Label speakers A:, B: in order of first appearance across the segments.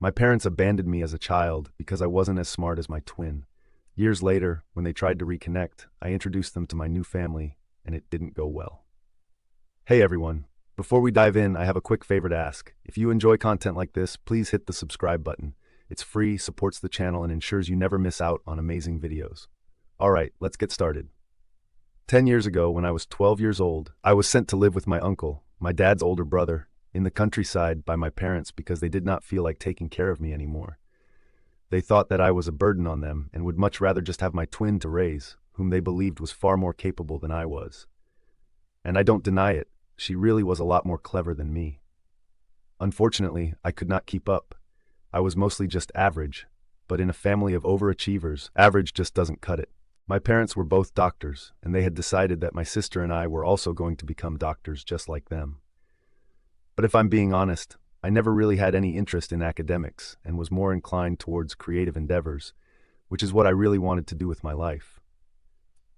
A: My parents abandoned me as a child because I wasn't as smart as my twin. Years later, when they tried to reconnect, I introduced them to my new family, and it didn't go well. Hey everyone, before we dive in, I have a quick favor to ask. If you enjoy content like this, please hit the subscribe button. It's free, supports the channel, and ensures you never miss out on amazing videos. Alright, let's get started. 10 years ago, when I was 12 years old, I was sent to live with my uncle, my dad's older brother, in the countryside by my parents because they did not feel like taking care of me anymore. They thought that I was a burden on them and would much rather just have my twin to raise, whom they believed was far more capable than I was. And I don't deny it, she really was a lot more clever than me. Unfortunately, I could not keep up. I was mostly just average, but in a family of overachievers, average just doesn't cut it. My parents were both doctors, and they had decided that my sister and I were also going to become doctors just like them. But if I'm being honest, I never really had any interest in academics and was more inclined towards creative endeavors, which is what I really wanted to do with my life.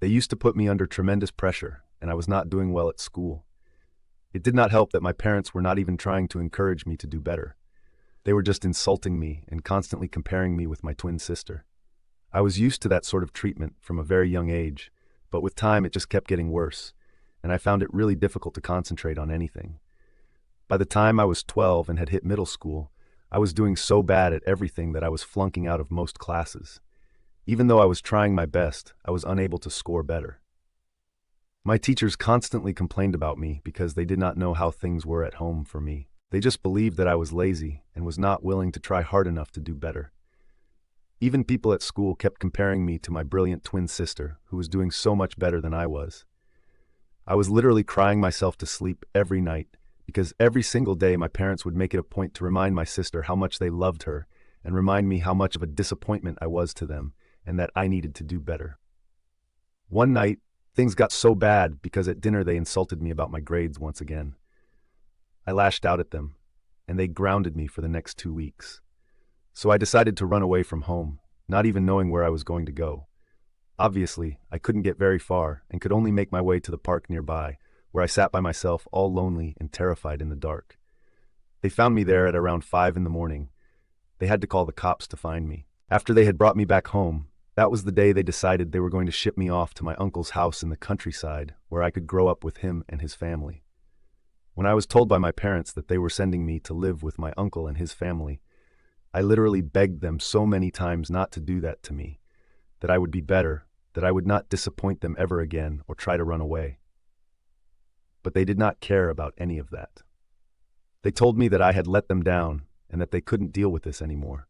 A: They used to put me under tremendous pressure, and I was not doing well at school. It did not help that my parents were not even trying to encourage me to do better. They were just insulting me and constantly comparing me with my twin sister. I was used to that sort of treatment from a very young age, but with time it just kept getting worse, and I found it really difficult to concentrate on anything. By the time I was 12 and had hit middle school, I was doing so bad at everything that I was flunking out of most classes. Even though I was trying my best, I was unable to score better. My teachers constantly complained about me because they did not know how things were at home for me. They just believed that I was lazy and was not willing to try hard enough to do better. Even people at school kept comparing me to my brilliant twin sister, who was doing so much better than I was. I was literally crying myself to sleep every night, because every single day my parents would make it a point to remind my sister how much they loved her and remind me how much of a disappointment I was to them and that I needed to do better. One night, things got so bad because at dinner they insulted me about my grades once again. I lashed out at them, and they grounded me for the next 2 weeks. So I decided to run away from home, not even knowing where I was going to go. Obviously, I couldn't get very far and could only make my way to the park nearby, where I sat by myself all lonely and terrified in the dark. They found me there at around 5 in the morning. They had to call the cops to find me. After they had brought me back home, that was the day they decided they were going to ship me off to my uncle's house in the countryside, where I could grow up with him and his family. When I was told by my parents that they were sending me to live with my uncle and his family, I literally begged them so many times not to do that to me, that I would be better, that I would not disappoint them ever again or try to run away. But they did not care about any of that. They told me that I had let them down and that they couldn't deal with this anymore.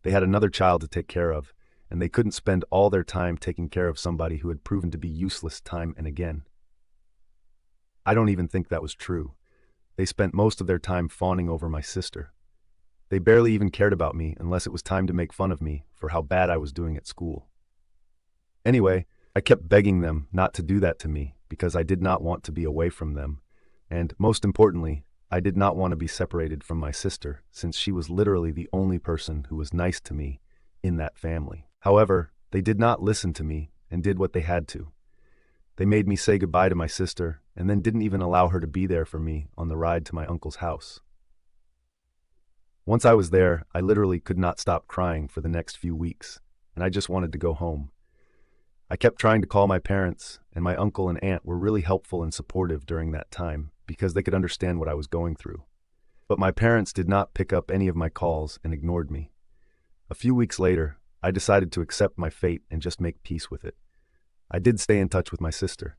A: They had another child to take care of, and they couldn't spend all their time taking care of somebody who had proven to be useless time and again. I don't even think that was true. They spent most of their time fawning over my sister. They barely even cared about me unless it was time to make fun of me for how bad I was doing at school. Anyway, I kept begging them not to do that to me because I did not want to be away from them, and most importantly, I did not want to be separated from my sister since she was literally the only person who was nice to me in that family. However, they did not listen to me and did what they had to. They made me say goodbye to my sister and then didn't even allow her to be there for me on the ride to my uncle's house. Once I was there, I literally could not stop crying for the next few weeks, and I just wanted to go home. I kept trying to call my parents, and my uncle and aunt were really helpful and supportive during that time because they could understand what I was going through. But my parents did not pick up any of my calls and ignored me. A few weeks later, I decided to accept my fate and just make peace with it. I did stay in touch with my sister.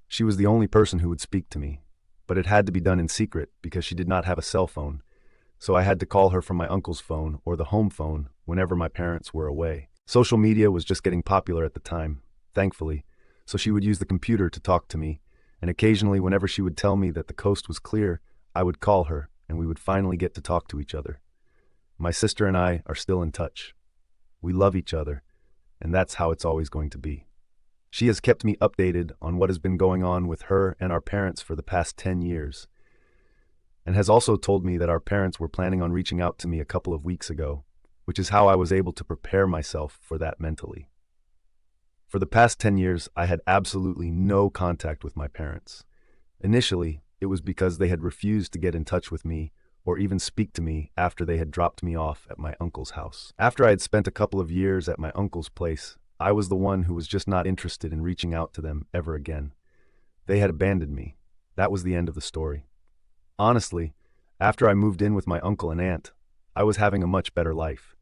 A: She was the only person who would speak to me, but it had to be done in secret because she did not have a cell phone, so I had to call her from my uncle's phone or the home phone whenever my parents were away. Social media was just getting popular at the time, thankfully, so she would use the computer to talk to me, and occasionally whenever she would tell me that the coast was clear, I would call her and we would finally get to talk to each other. My sister and I are still in touch. We love each other, and that's how it's always going to be. She has kept me updated on what has been going on with her and our parents for the past 10 years, and has also told me that our parents were planning on reaching out to me a couple of weeks ago, which is how I was able to prepare myself for that mentally. For the past 10 years, I had absolutely no contact with my parents. Initially, it was because they had refused to get in touch with me or even speak to me after they had dropped me off at my uncle's house. After I had spent a couple of years at my uncle's place, I was the one who was just not interested in reaching out to them ever again. They had abandoned me. That was the end of the story. Honestly, after I moved in with my uncle and aunt, I was having a much better life.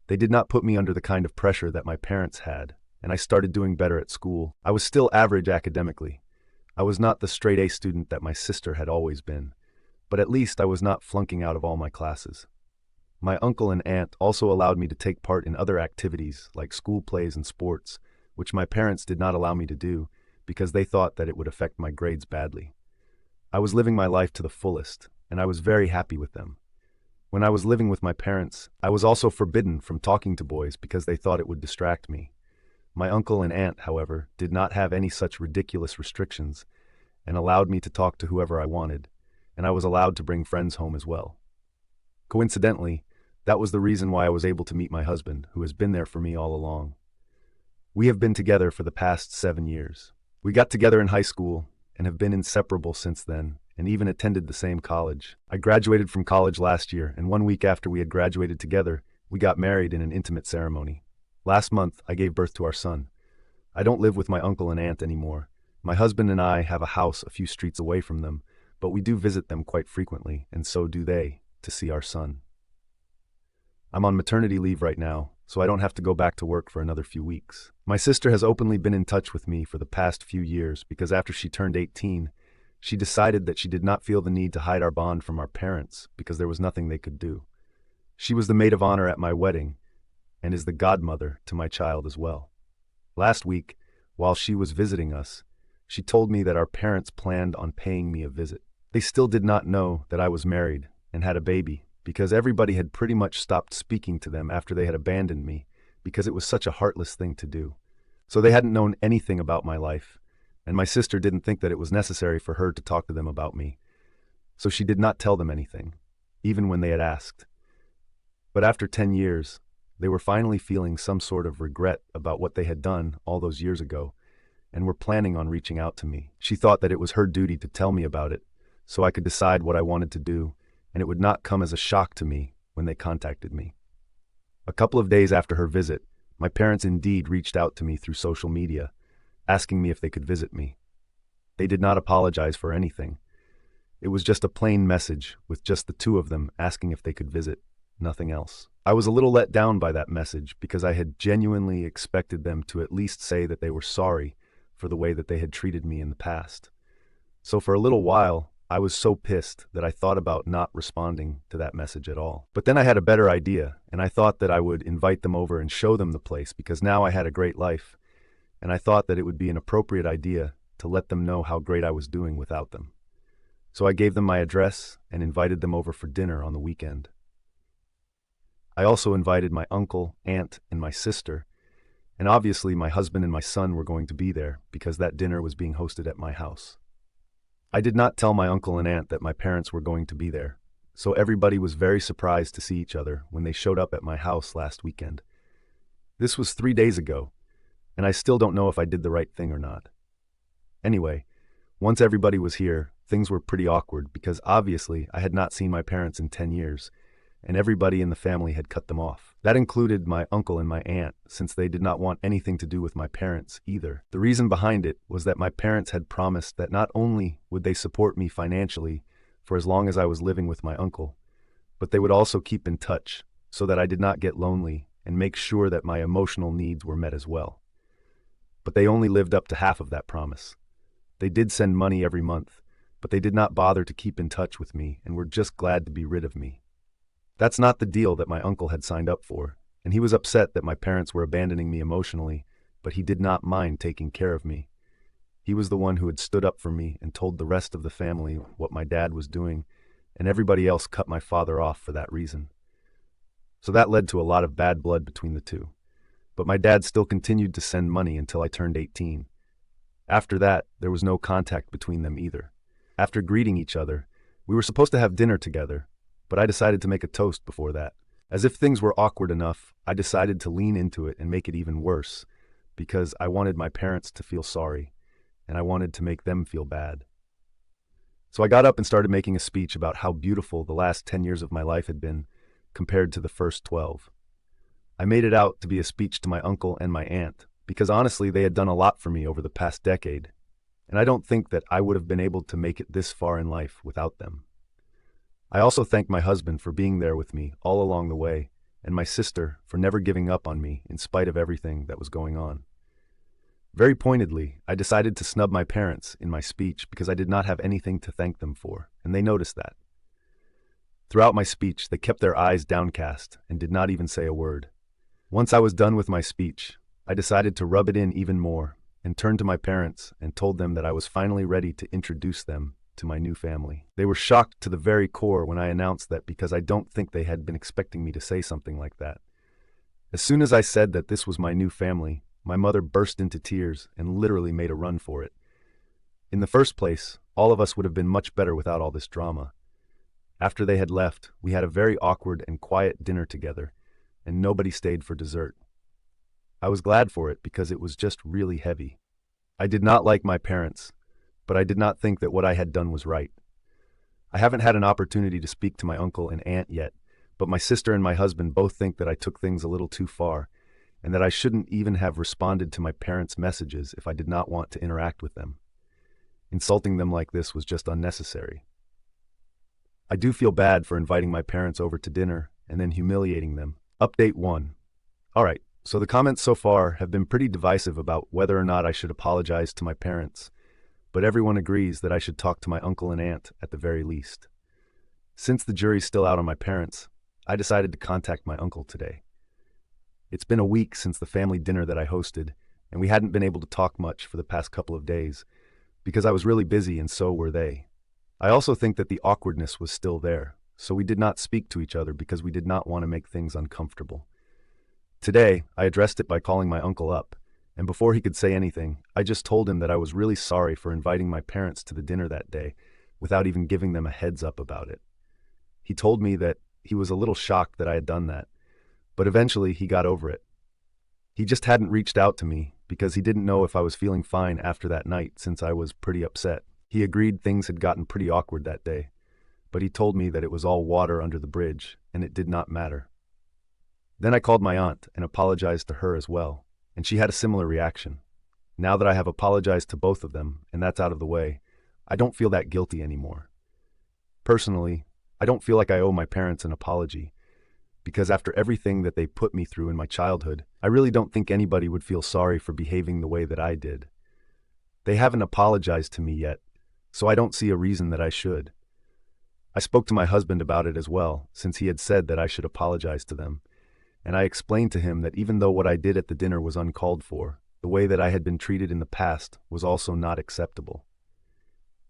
A: They did not put me under the kind of pressure that my parents had, and I started doing better at school. I was still average academically. I was not the straight A student that my sister had always been, but at least I was not flunking out of all my classes. My uncle and aunt also allowed me to take part in other activities like school plays and sports, which my parents did not allow me to do because they thought that it would affect my grades badly. I was living my life to the fullest, and I was very happy with them. When I was living with my parents, I was also forbidden from talking to boys because they thought it would distract me. My uncle and aunt, however, did not have any such ridiculous restrictions and allowed me to talk to whoever I wanted, and I was allowed to bring friends home as well. Coincidentally, that was the reason why I was able to meet my husband, who has been there for me all along. We have been together for the past 7 years. We got together in high school and have been inseparable since then, and even attended the same college. I graduated from college last year, and 1 week after we had graduated together, we got married in an intimate ceremony. Last month, I gave birth to our son. I don't live with my uncle and aunt anymore. My husband and I have a house a few streets away from them, but we do visit them quite frequently, and so do they, to see our son. I'm on maternity leave right now, so I don't have to go back to work for another few weeks. My sister has openly been in touch with me for the past few years because after she turned 18, she decided that she did not feel the need to hide our bond from our parents because there was nothing they could do. She was the maid of honor at my wedding and is the godmother to my child as well. Last week, while she was visiting us, she told me that our parents planned on paying me a visit. They still did not know that I was married and had a baby because everybody had pretty much stopped speaking to them after they had abandoned me because it was such a heartless thing to do. So they hadn't known anything about my life, and my sister didn't think that it was necessary for her to talk to them about me. So she did not tell them anything, even when they had asked. But after 10 years, they were finally feeling some sort of regret about what they had done all those years ago, and were planning on reaching out to me. She thought that it was her duty to tell me about it, so I could decide what I wanted to do, and it would not come as a shock to me when they contacted me. A couple of days after her visit, my parents indeed reached out to me through social media, asking me if they could visit me. They did not apologize for anything. It was just a plain message with just the two of them asking if they could visit, nothing else. I was a little let down by that message because I had genuinely expected them to at least say that they were sorry for the way that they had treated me in the past. So for a little while, I was so pissed that I thought about not responding to that message at all. But then I had a better idea, and I thought that I would invite them over and show them the place because now I had a great life, and I thought that it would be an appropriate idea to let them know how great I was doing without them. So I gave them my address and invited them over for dinner on the weekend. I also invited my uncle, aunt, and my sister, and obviously my husband and my son were going to be there because that dinner was being hosted at my house. I did not tell my uncle and aunt that my parents were going to be there, so everybody was very surprised to see each other when they showed up at my house last weekend. This was 3 days ago, and I still don't know if I did the right thing or not. Anyway, once everybody was here, things were pretty awkward because obviously I had not seen my parents in 10 years, and everybody in the family had cut them off. That included my uncle and my aunt, since they did not want anything to do with my parents either. The reason behind it was that my parents had promised that not only would they support me financially for as long as I was living with my uncle, but they would also keep in touch so that I did not get lonely and make sure that my emotional needs were met as well. But they only lived up to half of that promise. They did send money every month, but they did not bother to keep in touch with me and were just glad to be rid of me. That's not the deal that my uncle had signed up for, and he was upset that my parents were abandoning me emotionally, but he did not mind taking care of me. He was the one who had stood up for me and told the rest of the family what my dad was doing, and everybody else cut my father off for that reason. So that led to a lot of bad blood between the two. But my dad still continued to send money until I turned 18. After that, there was no contact between them either. After greeting each other, we were supposed to have dinner together, but I decided to make a toast before that. As if things were awkward enough, I decided to lean into it and make it even worse, because I wanted my parents to feel sorry, and I wanted to make them feel bad. So I got up and started making a speech about how beautiful the last 10 years of my life had been compared to the first 12. I made it out to be a speech to my uncle and my aunt, because honestly, they had done a lot for me over the past decade, and I don't think that I would have been able to make it this far in life without them. I also thanked my husband for being there with me all along the way, and my sister for never giving up on me in spite of everything that was going on. Very pointedly, I decided to snub my parents in my speech because I did not have anything to thank them for, and they noticed that. Throughout my speech, they kept their eyes downcast and did not even say a word. Once I was done with my speech, I decided to rub it in even more and turned to my parents and told them that I was finally ready to introduce them to my new family. They were shocked to the very core when I announced that because I don't think they had been expecting me to say something like that. As soon as I said that this was my new family, my mother burst into tears and literally made a run for it. In the first place, all of us would have been much better without all this drama. After they had left, we had a very awkward and quiet dinner together, and nobody stayed for dessert. I was glad for it because it was just really heavy. I did not like my parents, but I did not think that what I had done was right. I haven't had an opportunity to speak to my uncle and aunt yet, but my sister and my husband both think that I took things a little too far, and that I shouldn't even have responded to my parents' messages if I did not want to interact with them. Insulting them like this was just unnecessary. I do feel bad for inviting my parents over to dinner and then humiliating them. Update 1. Alright, so the comments so far have been pretty divisive about whether or not I should apologize to my parents, but everyone agrees that I should talk to my uncle and aunt at the very least. Since the jury's still out on my parents, I decided to contact my uncle today. It's been a week since the family dinner that I hosted, and we hadn't been able to talk much for the past couple of days, because I was really busy and so were they. I also think that the awkwardness was still there, so we did not speak to each other because we did not want to make things uncomfortable. Today, I addressed it by calling my uncle up, and before he could say anything, I just told him that I was really sorry for inviting my parents to the dinner that day without even giving them a heads up about it. He told me that he was a little shocked that I had done that, but eventually he got over it. He just hadn't reached out to me because he didn't know if I was feeling fine after that night since I was pretty upset. He agreed things had gotten pretty awkward that day, but he told me that it was all water under the bridge and it did not matter. Then I called my aunt and apologized to her as well, and she had a similar reaction. Now that I have apologized to both of them and that's out of the way, I don't feel that guilty anymore. Personally, I don't feel like I owe my parents an apology, because after everything that they put me through in my childhood, I really don't think anybody would feel sorry for behaving the way that I did. They haven't apologized to me yet, so I don't see a reason that I should. I spoke to my husband about it as well, since he had said that I should apologize to them, and I explained to him that even though what I did at the dinner was uncalled for, the way that I had been treated in the past was also not acceptable.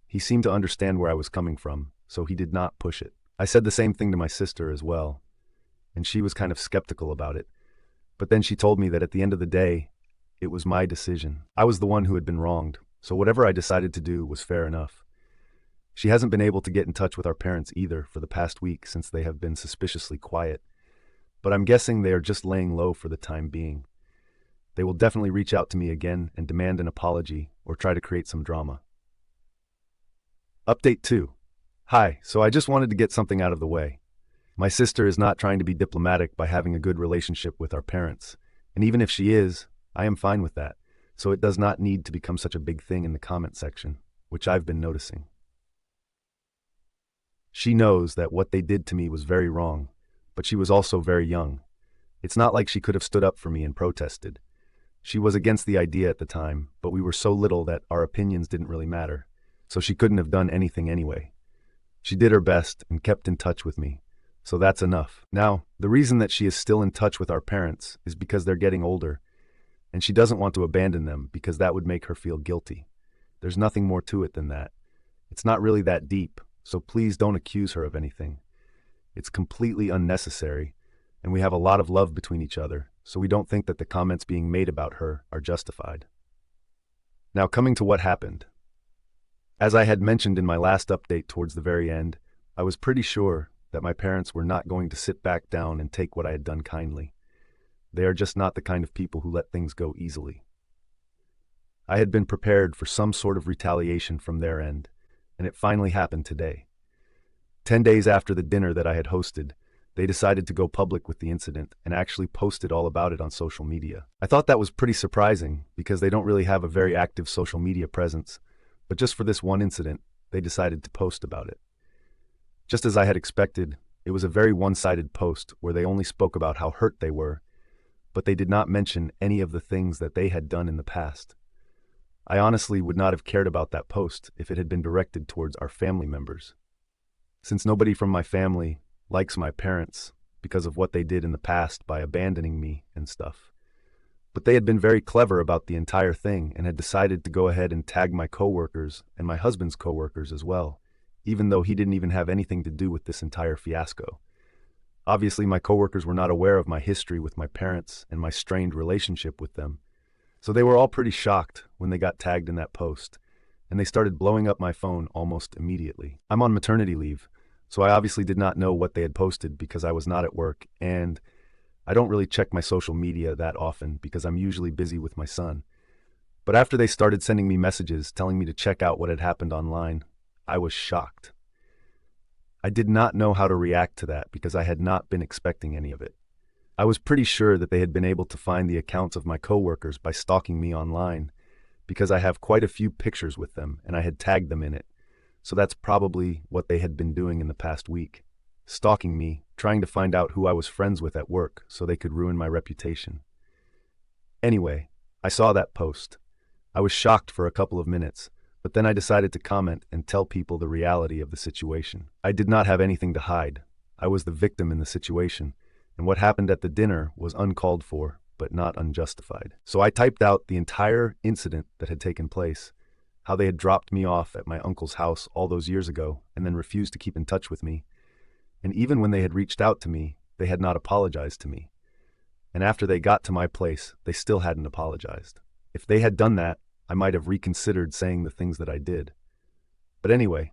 A: He seemed to understand where I was coming from, so he did not push it. I said the same thing to my sister as well, and she was kind of skeptical about it. But then she told me that at the end of the day, it was my decision. I was the one who had been wronged, so whatever I decided to do was fair enough. She hasn't been able to get in touch with our parents either for the past week since they have been suspiciously quiet, but I'm guessing they are just laying low for the time being. They will definitely reach out to me again and demand an apology or try to create some drama. Update 2. Hi, so I just wanted to get something out of the way. My sister is not trying to be diplomatic by having a good relationship with our parents, and even if she is, I am fine with that, so it does not need to become such a big thing in the comment section, which I've been noticing. She knows that what they did to me was very wrong, but she was also very young. It's not like she could have stood up for me and protested. She was against the idea at the time, but we were so little that our opinions didn't really matter, so she couldn't have done anything anyway. She did her best and kept in touch with me, so that's enough. Now, the reason that she is still in touch with our parents is because they're getting older, and she doesn't want to abandon them because that would make her feel guilty. There's nothing more to it than that. It's not really that deep, so please don't accuse her of anything. It's completely unnecessary, and we have a lot of love between each other, so we don't think that the comments being made about her are justified. Now coming to what happened. As I had mentioned in my last update towards the very end, I was pretty sure that my parents were not going to sit back down and take what I had done kindly. They are just not the kind of people who let things go easily. I had been prepared for some sort of retaliation from their end, and it finally happened today. 10 days after the dinner that I had hosted, they decided to go public with the incident and actually posted all about it on social media. I thought that was pretty surprising because they don't really have a very active social media presence, but just for this one incident, they decided to post about it. Just as I had expected, it was a very one-sided post where they only spoke about how hurt they were, but they did not mention any of the things that they had done in the past. I honestly would not have cared about that post if it had been directed towards our family members. Since nobody from my family likes my parents because of what they did in the past by abandoning me and stuff. But they had been very clever about the entire thing and had decided to go ahead and tag my coworkers and my husband's coworkers as well, even though he didn't even have anything to do with this entire fiasco. Obviously, my coworkers were not aware of my history with my parents and my strained relationship with them, so they were all pretty shocked when they got tagged in that post, and they started blowing up my phone almost immediately. I'm on maternity leave, so I obviously did not know what they had posted because I was not at work, and I don't really check my social media that often because I'm usually busy with my son. But after they started sending me messages telling me to check out what had happened online, I was shocked. I did not know how to react to that because I had not been expecting any of it. I was pretty sure that they had been able to find the accounts of my coworkers by stalking me online because I have quite a few pictures with them and I had tagged them in it. So that's probably what they had been doing in the past week, stalking me, trying to find out who I was friends with at work so they could ruin my reputation. Anyway, I saw that post. I was shocked for a couple of minutes, but then I decided to comment and tell people the reality of the situation. I did not have anything to hide. I was the victim in the situation, and what happened at the dinner was uncalled for, but not unjustified. So I typed out the entire incident that had taken place, how they had dropped me off at my uncle's house all those years ago and then refused to keep in touch with me. And even when they had reached out to me, they had not apologized to me. And after they got to my place, they still hadn't apologized. If they had done that, I might have reconsidered saying the things that I did. But anyway,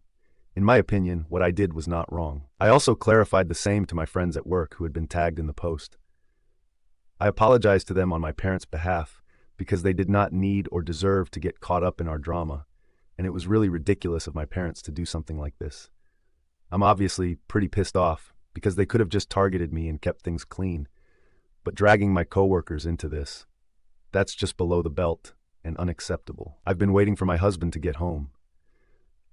A: in my opinion, what I did was not wrong. I also clarified the same to my friends at work who had been tagged in the post. I apologized to them on my parents' behalf because they did not need or deserve to get caught up in our drama, and it was really ridiculous of my parents to do something like this. I'm obviously pretty pissed off because they could have just targeted me and kept things clean, but dragging my coworkers into this, that's just below the belt and unacceptable. I've been waiting for my husband to get home.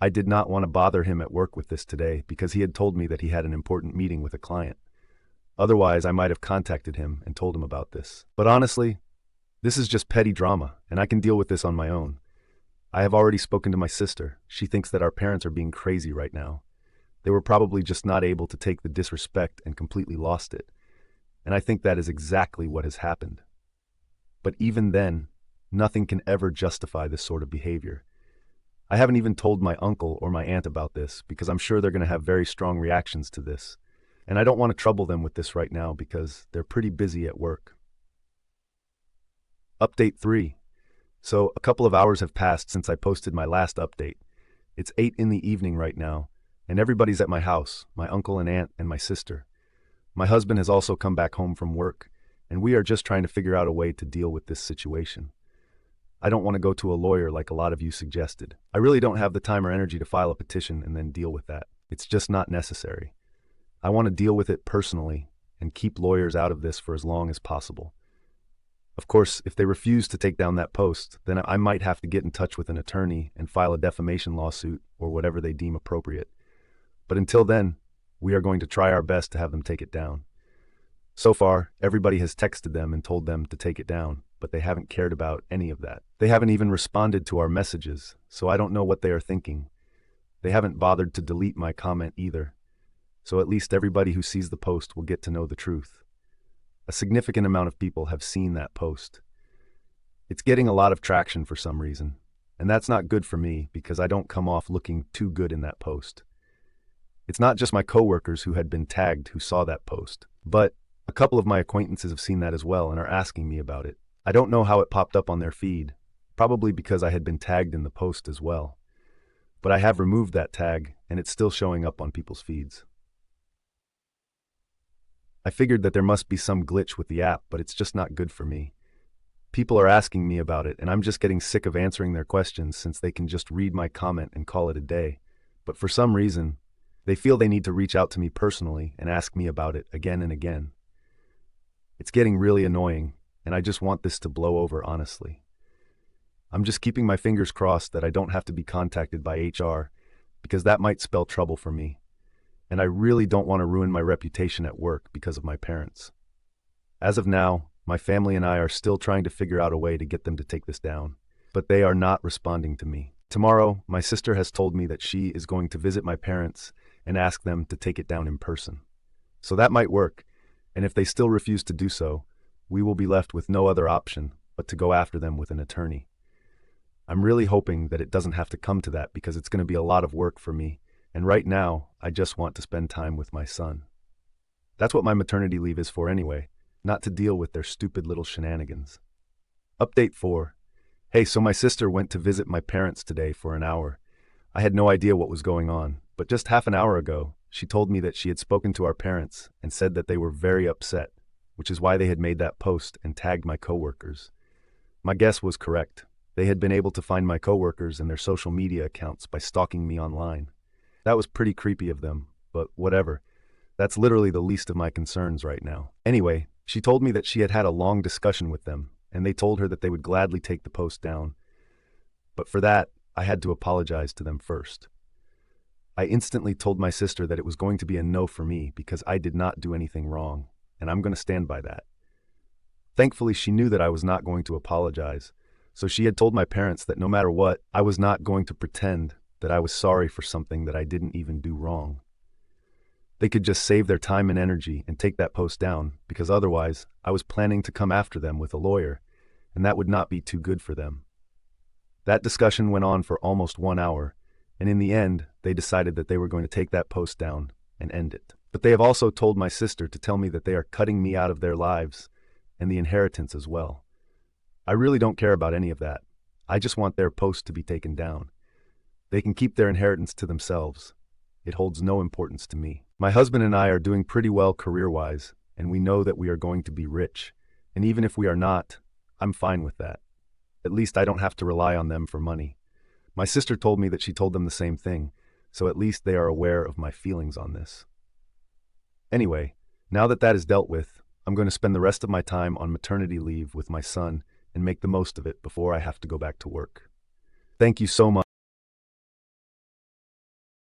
A: I did not want to bother him at work with this today because he had told me that he had an important meeting with a client. Otherwise, I might have contacted him and told him about this. But honestly, this is just petty drama, and I can deal with this on my own. I have already spoken to my sister. She thinks that our parents are being crazy right now. They were probably just not able to take the disrespect and completely lost it. And I think that is exactly what has happened. But even then, nothing can ever justify this sort of behavior. I haven't even told my uncle or my aunt about this because I'm sure they're going to have very strong reactions to this. And I don't want to trouble them with this right now because they're pretty busy at work. Update 3. So a couple of hours have passed since I posted my last update. It's 8 in the evening right now, and everybody's at my house, my uncle and aunt and my sister. My husband has also come back home from work, and we are just trying to figure out a way to deal with this situation. I don't want to go to a lawyer like a lot of you suggested. I really don't have the time or energy to file a petition and then deal with that. It's just not necessary. I want to deal with it personally and keep lawyers out of this for as long as possible. Of course, if they refuse to take down that post, then I might have to get in touch with an attorney and file a defamation lawsuit or whatever they deem appropriate. But until then, we are going to try our best to have them take it down. So far, everybody has texted them and told them to take it down, but they haven't cared about any of that. They haven't even responded to our messages, so I don't know what they are thinking. They haven't bothered to delete my comment either, so at least everybody who sees the post will get to know the truth. A significant amount of people have seen that post. It's getting a lot of traction for some reason, and that's not good for me because I don't come off looking too good in that post. It's not just my coworkers who had been tagged who saw that post, but a couple of my acquaintances have seen that as well and are asking me about it. I don't know how it popped up on their feed, probably because I had been tagged in the post as well. But I have removed that tag, and it's still showing up on people's feeds. I figured that there must be some glitch with the app, but it's just not good for me. People are asking me about it, and I'm just getting sick of answering their questions since they can just read my comment and call it a day. but for some reason, they feel they need to reach out to me personally and ask me about it again and again. It's getting really annoying, and I just want this to blow over, honestly. I'm just keeping my fingers crossed that I don't have to be contacted by HR, because that might spell trouble for me, and I really don't want to ruin my reputation at work because of my parents. As of now, my family and I are still trying to figure out a way to get them to take this down, but they are not responding to me. Tomorrow, my sister has told me that she is going to visit my parents and ask them to take it down in person. So that might work, and if they still refuse to do so, we will be left with no other option but to go after them with an attorney. I'm really hoping that it doesn't have to come to that because it's going to be a lot of work for me, and right now, I just want to spend time with my son. That's what my maternity leave is for anyway, not to deal with their stupid little shenanigans. Update 4. Hey, so my sister went to visit my parents today for an hour. I had no idea what was going on, but just half an hour ago, she told me that she had spoken to our parents and said that they were very upset, which is why they had made that post and tagged my coworkers. My guess was correct. They had been able to find my coworkers and their social media accounts by stalking me online. That was pretty creepy of them, but whatever. That's literally the least of my concerns right now. Anyway, she told me that she had had a long discussion with them, and they told her that they would gladly take the post down. But for that, I had to apologize to them first. I instantly told my sister that it was going to be a no for me because I did not do anything wrong, and I'm going to stand by that. Thankfully, she knew that I was not going to apologize, so she had told my parents that no matter what, I was not going to pretend that I was sorry for something that I didn't even do wrong. They could just save their time and energy and take that post down, because otherwise, I was planning to come after them with a lawyer, and that would not be too good for them. That discussion went on for almost 1 hour, and in the end, they decided that they were going to take that post down and end it. But they have also told my sister to tell me that they are cutting me out of their lives and the inheritance as well. I really don't care about any of that. I just want their post to be taken down. They can keep their inheritance to themselves. It holds no importance to me. My husband and I are doing pretty well career-wise, and we know that we are going to be rich. And even if we are not, I'm fine with that. At least I don't have to rely on them for money. My sister told me that she told them the same thing, so at least they are aware of my feelings on this. Anyway, now that that is dealt with, I'm going to spend the rest of my time on maternity leave with my son and make the most of it before I have to go back to work. Thank you so much.